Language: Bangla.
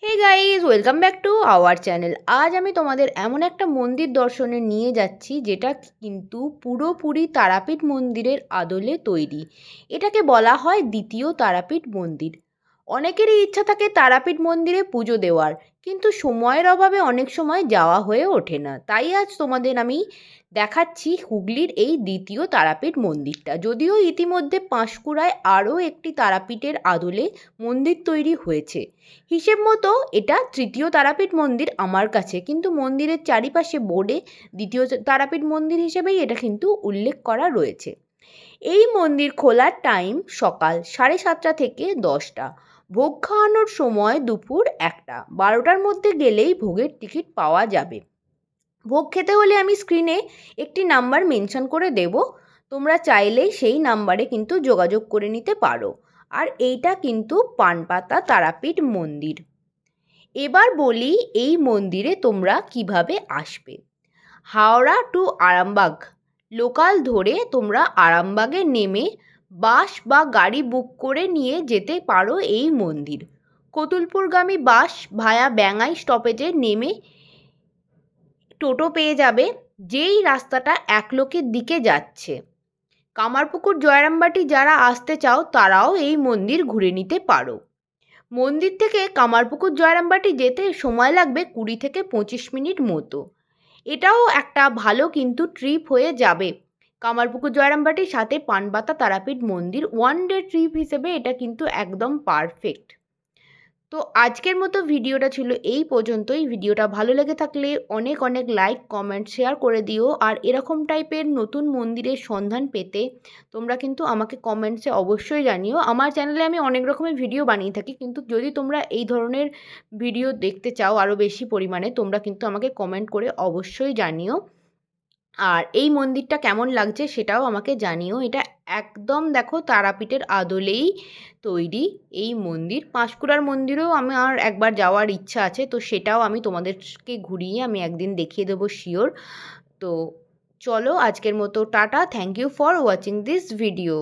Hey guys, welcome back to our channel. আজ আমি তোমাদের এমন একটা মন্দির দর্শনে নিয়ে যাচ্ছি যেটা কিন্তু পুরোপুরি তারাপীঠ মন্দিরের আদলে তৈরি। এটাকে বলা হয় দ্বিতীয় তারাপীঠ মন্দির। অনেকেরই ইচ্ছা থাকে তারাপীঠ মন্দিরে পুজো দেওয়ার, কিন্তু সময়ের অভাবে অনেক সময় যাওয়া হয়ে ওঠে না। তাই আজ তোমাদের আমি দেখাচ্ছি হুগলির এই দ্বিতীয় তারাপীঠ মন্দিরটা। যদিও ইতিমধ্যে পাঁশকুড়ায় আরও একটি তারাপীঠের আদলে মন্দির তৈরি হয়েছে, হিসেব মতো এটা তৃতীয় তারাপীঠ মন্দির আমার কাছে, কিন্তু মন্দিরের চারিপাশে বোর্ডে দ্বিতীয় তারাপীঠ মন্দির হিসেবেই এটা কিন্তু উল্লেখ করা রয়েছে। এই মন্দির খোলার টাইম সকাল 7:30 থেকে 10টা। ভোগ খাওয়ানোর সময় দুপুর 1টা। 12টার মধ্যে গেলেই ভোগের টিকিট পাওয়া যাবে। ভোগ খেতে হলে আমি স্ক্রিনে একটি নাম্বার মেনশন করে দেব, তোমরা চাইলেই সেই নাম্বারে কিন্তু যোগাযোগ করে নিতে পারো। আর এইটা কিন্তু পানপাতা তারাপীঠ মন্দির। এবার বলি এই মন্দিরে তোমরা কিভাবে আসবে। হাওড়া টু আরামবাগ লোকাল ধরে তোমরা আরামবাগে নেমে বাস বা গাড়ি বুক করে নিয়ে যেতে পারো এই মন্দির। কতুলপুরগামী বাস ভায়া ব্যাঙাই স্টপেজে নেমে টোটো পেয়ে যাবে, যেই রাস্তাটা একলোকের দিকে যাচ্ছে। কামারপুকুর জয়রামবাটি যারা আসতে চাও তারাও এই মন্দির ঘুরে নিতে পারো। মন্দির থেকে কামারপুকুর জয়রামবাটি যেতে সময় লাগবে 20 থেকে 25 মিনিট মতো। এটাও একটা ভালো কিন্তু ট্রিপ হয়ে যাবে। কামারপুকুর জয়রামবাটির সাথে পানপাতা তারাপীঠ মন্দির ওয়ান ডে ট্রিপ হিসেবে এটা কিন্তু একদম পারফেক্ট। তো আজকের মতো ভিডিওটা ছিল এই পর্যন্তই। ভিডিওটা ভালো লেগে থাকলে অনেক অনেক লাইক কমেন্ট শেয়ার করে দিও। আর এরকম টাইপের নতুন মন্দিরের সন্ধান পেতে তোমরা কিন্তু আমাকে কমেন্টসে অবশ্যই জানিও। আমার চ্যানেলে আমি অনেক রকমের ভিডিও বানিয়ে থাকি, কিন্তু যদি তোমরা এই ধরনের ভিডিও দেখতে চাও আরও বেশি পরিমাণে, তোমরা কিন্তু আমাকে কমেন্ট করে অবশ্যই জানিও। আর এই মন্দিরটা কেমন লাগছে সেটাও আমাকে জানিও। এটা একদম দেখো তারাপীঠের আদলেই তৈরি এই মন্দির। পাঁশকুড়ার মন্দিরেও আমার একবার যাওয়ার ইচ্ছা আছে, তো সেটাও আমি তোমাদেরকে ঘুরিয়ে আমি একদিন দেখিয়ে দেবো শিওর। তো চলো আজকের মতো টাটা, thank you for watching this video.